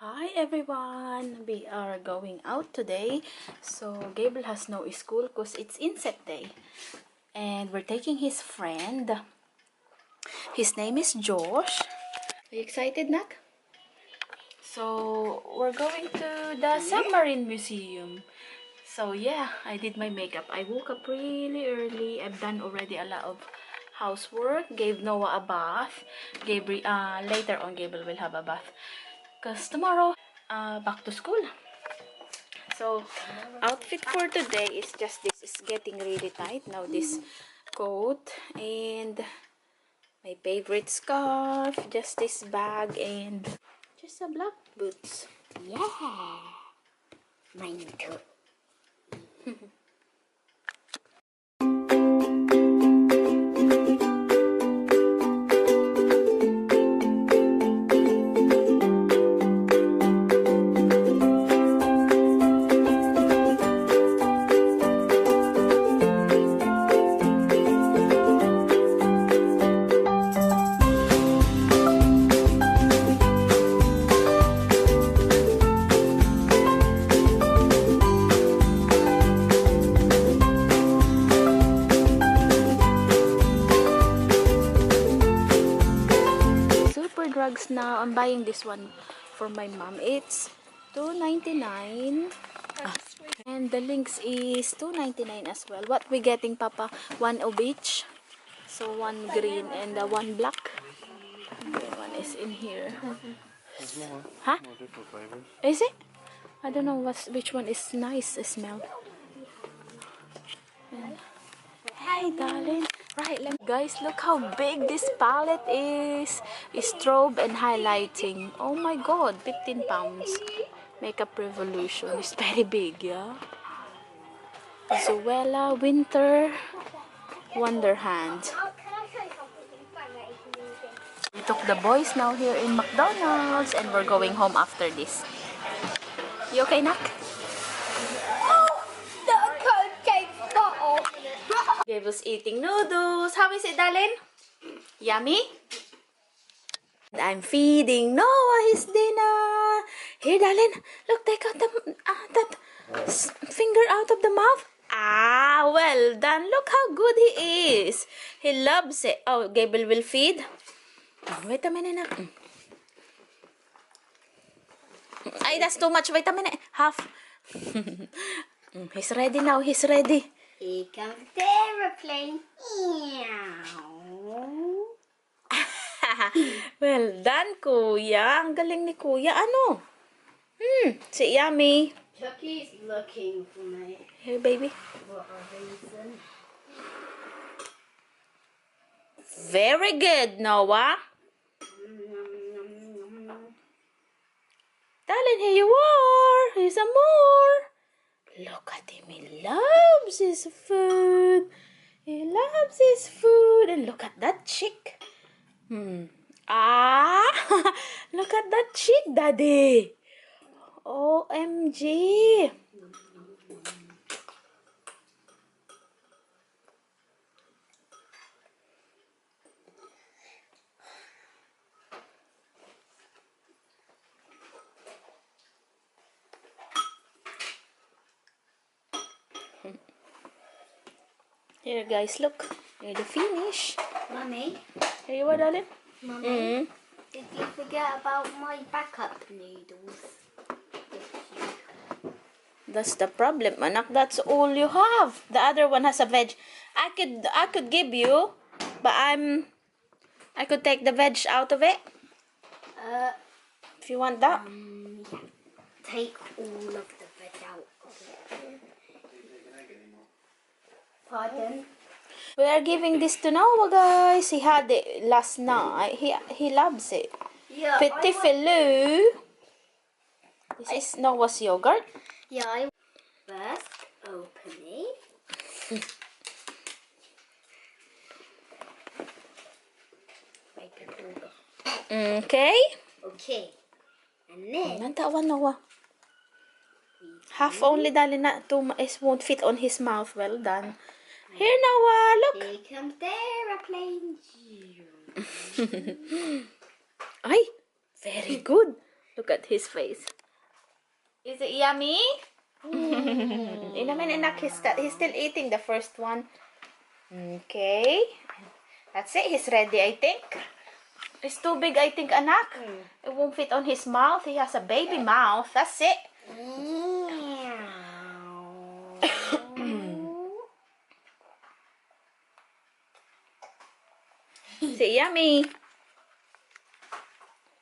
Hi everyone! We are going out today. So Gabriel has no school because it's inset day. And we're taking his friend. His name is Josh. Are you excited, Nak? So we're going to the submarine museum. So yeah, I did my makeup. I woke up really early. I've done already a lot of housework. Gave Noah a bath. Later on Gabriel will have a bath. Because tomorrow, back to school. So, outfit for today is just this. Is getting really tight. Now this coat and my favorite scarf. Just this bag and just a black boots. Yeah, mine too. Drugs now. I'm buying this one for my mom. It's $2.99 and the links is $2.99 as well. What we getting, Papa? One of each. So one green and one black. The one is in here. Huh? Is it? I don't know which one is nice smell. And, hey darling. Right, guys, look how big this palette is. Strobe and highlighting. Oh my god, 15 pounds. Makeup Revolution is very big, yeah. Zoella Winter Wonderhand. We took the boys now here in McDonald's and we're going home after this. You okay, Nak? Gabriel's eating noodles. How is it, darling? Yummy? I'm feeding Noah his dinner. Here, darling. Look, take out that finger out of the mouth. Ah, well done. Look how good he is. He loves it. Oh, Gabriel will feed. Oh, wait a minute. Ay, that's too much. Wait a minute. Half. He's ready now. He's ready. Here comes the aeroplane. Well done, Kuya. Ang galing ni Kuya. Ano? Si Yummy. Chucky's looking for me. Here, baby. What a reason. Very good, Noah. Darling, here you are. Here's some more. Look at him. He loves his food. He loves his food. And look at that chick. Ah, look at that chick, Daddy. OMG. Here, guys, look. Here the finish. Mummy? Here you are, darling. Mummy? Did you forget about my backup noodles? That's the problem, anak. That's all you have. The other one has a veg. I could give you, but I could take the veg out of it. If you want that. Yeah. Take all of the veg out of it. Pardon? We are giving this to Noah, guys. He had it last night. He loves it. Yeah. Petit filou. This is Noah's yogurt. Yeah, I first open it. Okay. Okay. And then That one, Noah. Half only, darling. Not too. It won't fit on his mouth. Well done. Here, Noah, look. Here comes the aeroplane. Ay, very good. Look at his face. Is it yummy? In a minute, anak, he's still eating the first one. Okay. That's it. He's ready, I think. It's too big, I think, anak. It won't fit on his mouth. He has a baby mouth. That's it. Is it yummy?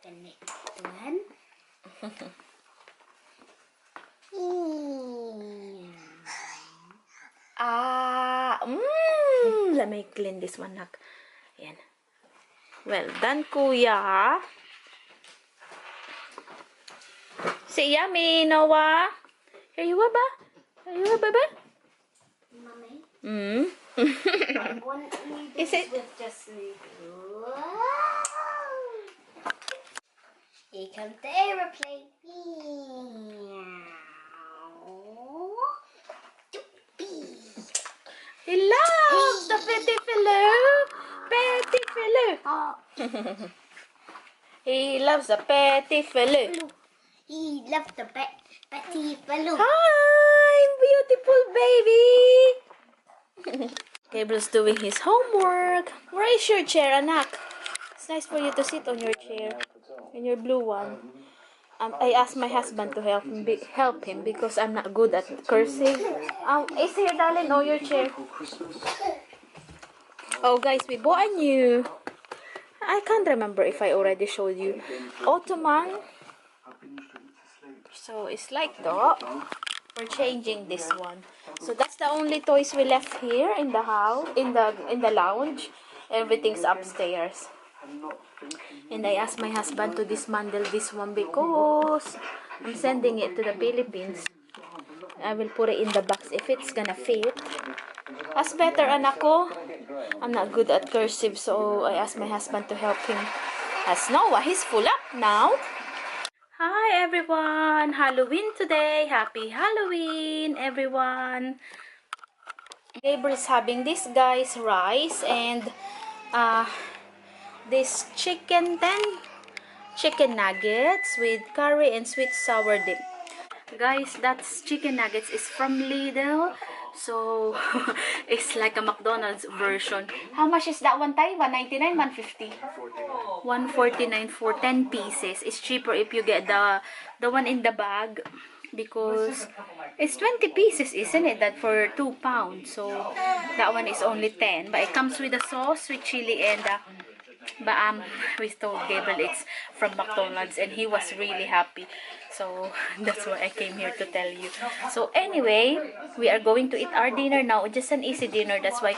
The next one. Let me clean this one, nak. Yan. Well done, kuya. Say yummy, Noah. Here you are, ba? Here you are, ba? Mummy, I want you Is it? with just me. Here comes the aeroplane. He loves the petit filou. Petit filou. He loves the petit filou. He loves the Betty balloon. Hi, beautiful baby. Gabriel's doing his homework. Where is your chair, anak? It's nice for you to sit on your chair. In your blue one. I asked my husband to help him because I'm not good at cursing. Is here, darling? Oh, your chair. Oh, guys, we bought a new. I can't remember if I already showed you. Ottoman. So it's like that. We're changing this one. So that's the only toys we left here in the house, in the lounge. Everything's upstairs. And I asked my husband to dismantle this one because I'm sending it to the Philippines. I will put it in the box if it's gonna fit. As better, anak ko. I'm not good at cursive, so I asked my husband to help him. As Noah, he's full up now. Hi everyone! Halloween today! Happy Halloween, everyone! Gabriel's having this, guys, rice and this chicken nuggets with curry and sweet sour dip. Guys, that's chicken nuggets is from Lidl. So, it's like a McDonald's version. How much is that one, Tay? 199, 150? 149 for 10 pieces. It's cheaper if you get the one in the bag because it's 20 pieces, isn't it? That for 2 pounds. So, that one is only 10. But it comes with a sauce, with chili and we told Gabriel it's from McDonald's and he was really happy. So that's why I came here to tell you. So anyway, we are going to eat our dinner now. Just an easy dinner. That's why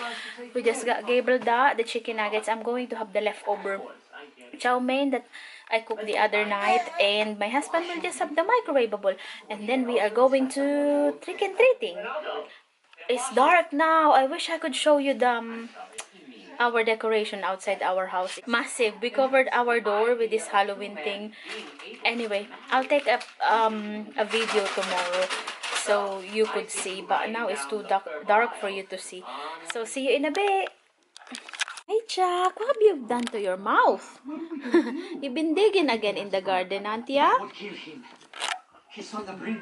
we just got Gabriel the chicken nuggets. I'm going to have the leftover chow mein that I cooked the other night, and my husband will just have the microwavable. And then we are going to trick and treating. It's dark now. I wish I could show you our decoration outside our house. Massive. We covered our door with this Halloween thing. Anyway, I'll take a video tomorrow so you could see, but now it's too dark for you to see. So see you in a bit. Hey Jack, what have you done to your mouth? You've been digging again in the garden, Auntie? He's on the brink,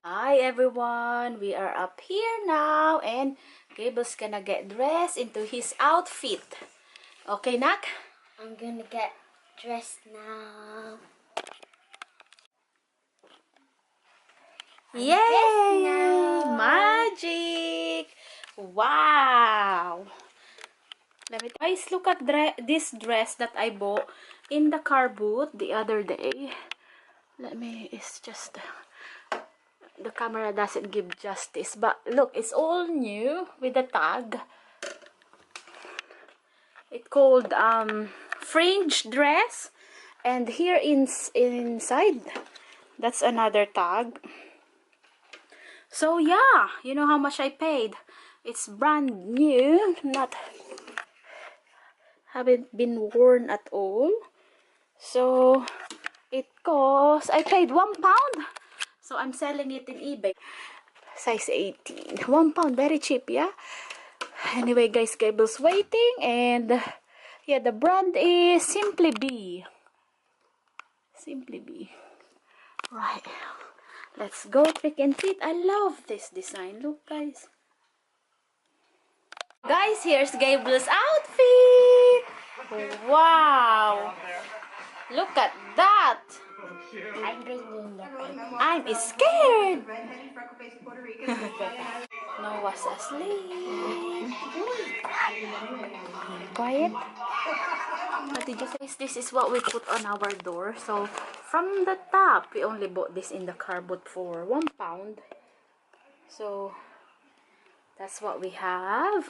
Hi everyone, we are up here now and Gabriel's gonna get dressed into his outfit. Okay, Nak? I'm gonna get dressed now. Yay! Magic! Wow! Let me guys look at this dress that I bought in the car boot the other day. It's just the camera doesn't give justice, but look, it's all new with the tag. It's called fringe dress, and here inside that's another tag. So yeah, you know how much I paid. It's brand new, haven't been worn at all. So it costs, I paid £1. So I'm selling it in eBay. Size 18. £1, very cheap, yeah? Anyway, guys, Gabriel's waiting, and yeah, the brand is Simply Be. Simply Be. Let's go trick and treat. I love this design. Look, guys. Guys, here's Gabriel's outfit. Wow. Look at that. I'm bringing the paper. I'm scared. Noah's asleep. Quiet. What did you say? This is what we put on our door. So from the top, we only bought this in the car boot for £1. So that's what we have.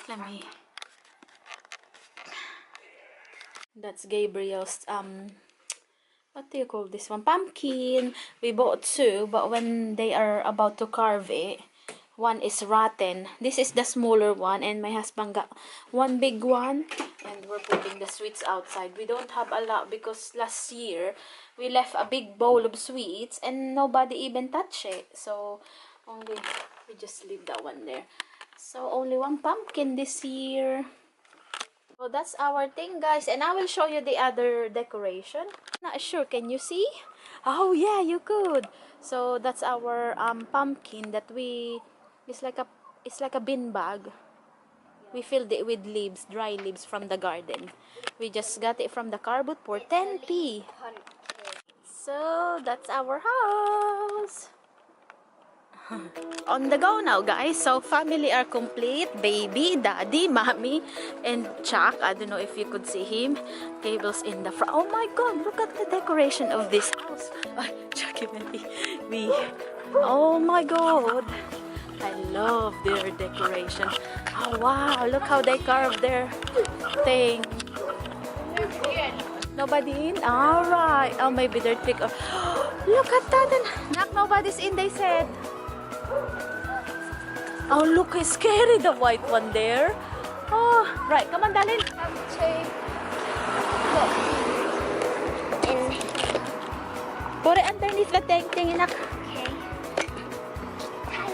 Let me. That's Gabriel's what do you call this one? Pumpkin. We bought two, but when they are about to carve it, one is rotten. This is the smaller one, and my husband got one big one, and we're putting the sweets outside. We don't have a lot because last year we left a big bowl of sweets and nobody even touched it. So only we just leave that one there. So only one pumpkin this year. So that's our thing, guys, and I will show you the other decoration. Not sure, can you see? Oh yeah, you could. So that's our pumpkin that it's like a bin bag. We filled it with leaves, dry leaves from the garden. We just got it from the car boot for 10p. So that's our house. On the go now, guys. So family are complete. Baby, daddy, mommy, and Chuck. I don't know if you could see him. Cable's in the front. Oh my god, look at the decoration of this house. Chucky, me. Oh my god, I love their decoration. Oh wow, look how they carved their thing. Nobody in? Alright. Oh, maybe they're trick or look at that. And nobody's in, they said. Oh, look, it's scary, the white one there. Oh, right. Come on, darling. Put it underneath the thing, inak. Okay.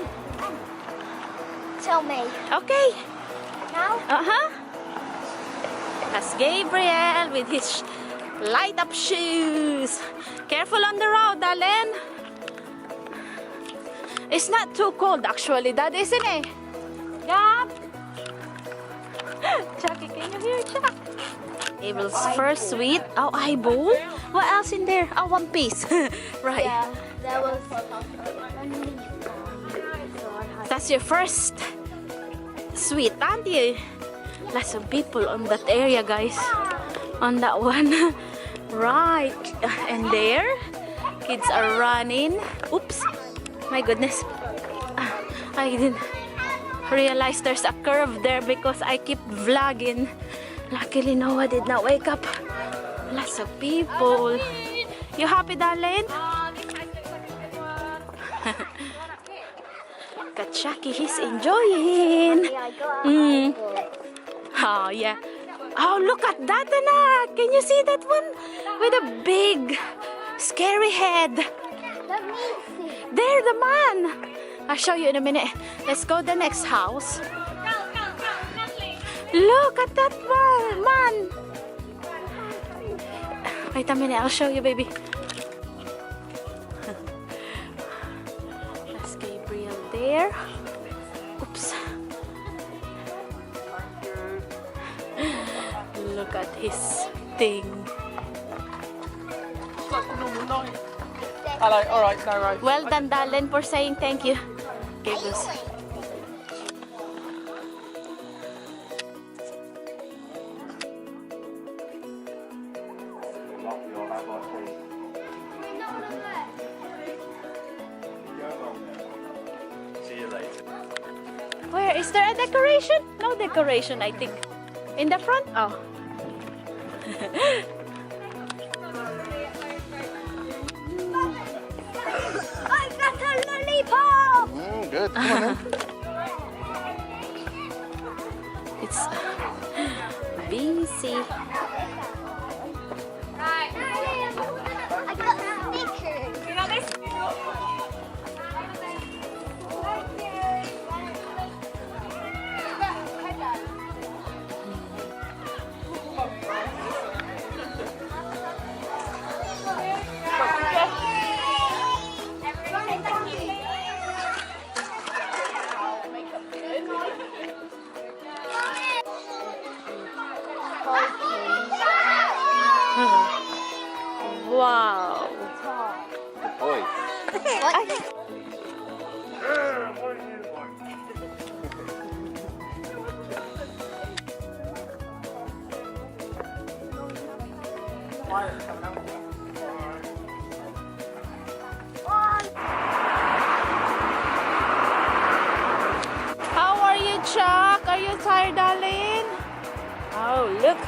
Tell me. Okay. Now? That's Gabriel with his light-up shoes. Careful on the road, darling. It's not too cold, actually, Dad, isn't it? Gab? Chucky, can you hear Chuck? Abel's first sweet. Oh, eyeball. What else in there? Oh, one piece. Right. Yeah, that was That's your first sweet, auntie. Lots of people on that area, guys. On that one. Right. And there, kids are running. Oops. My goodness. I didn't realize there's a curve there because I keep vlogging. Luckily, Noah did not wake up. Lots of people. You happy, darling? Got Chucky, he's enjoying. Oh, yeah. Oh, look at that, Anna. Can you see that one? With a big, scary head. Let me see. There, the man. I'll show you in a minute. Let's go to the next house. Look at that one, man. Wait a minute, I'll show you, baby. That's Gabriel there. Oops. Look at his thing. Alright, no worries. Well done, darling, for saying thank you. Gabriel's. See you later. Where is there a decoration? No decoration, I think. In the front? Oh. I got a lollipop! Good. Come on then. It's busy. I got stickers. Wow. Oi. How are you, Chuck? Are you tired, darling? Oh, look.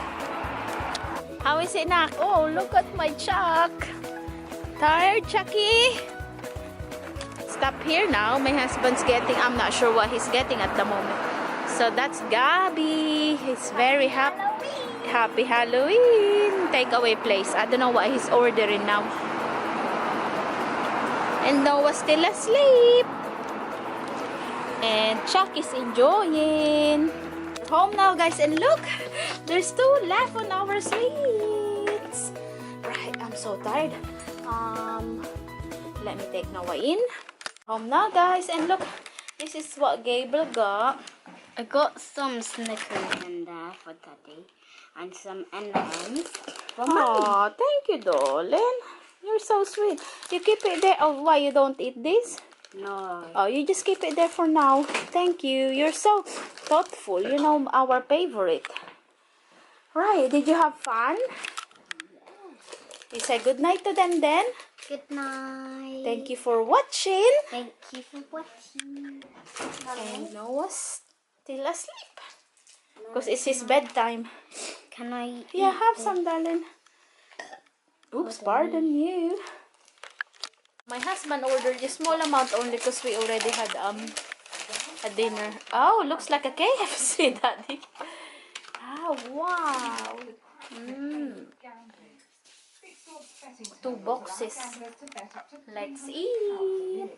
How is it, Nak? Oh, look at my Chuck. Tired, Chucky? Stop here now. My husband's getting, I'm not sure what he's getting at the moment. So that's Gabby. He's very happy. Happy Halloween. Takeaway place. I don't know what he's ordering now. And Noah's still asleep. And Chuck is enjoying. Home now, guys, and look, there's 2 left on our sweets. Right, I'm so tired. Let me take Noah in. Home now, guys, and look, this is what Gabriel got. I got some Snickers in there for Daddy and some M&Ms for Mommy. Oh, thank you, darling. You're so sweet. You keep it there. Oh, why you don't eat this? No. Oh, you just keep it there for now. Thank you. You're so thoughtful. You know our favorite. Right. Did you have fun? You say good night to them then. Good night. Thank you for watching. Thank you for watching. And Noah's still asleep. Because it's his bedtime. Can I Yeah, eat have this? some, darling. Oops, pardon you. My husband ordered a small amount only because we already had a dinner. Oh, looks like a KFC, Daddy. Ah, wow. 2 boxes. Let's eat.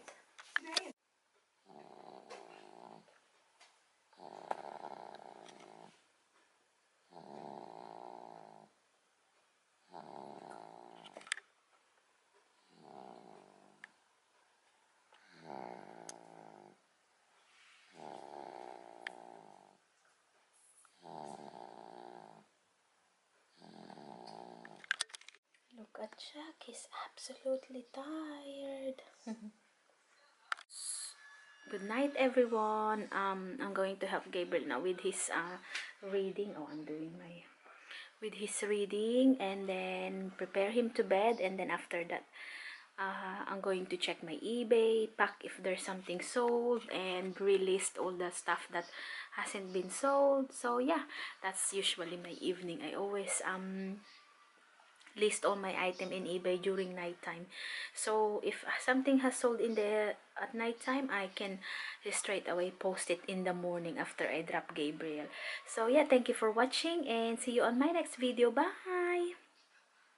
Look at Jack, he's absolutely tired. Good night, everyone. I'm going to help Gabriel now with his reading. Oh, I'm doing my with his reading, and then prepare him to bed, and then after that I'm going to check my eBay, pack if there's something sold, and relist all the stuff that hasn't been sold. So yeah, that's usually my evening. I always list all my item in eBay during nighttime. So if something has sold in the at nighttime, I can straight away post it in the morning after I drop Gabriel. So yeah, thank you for watching, and see you on my next video. Bye.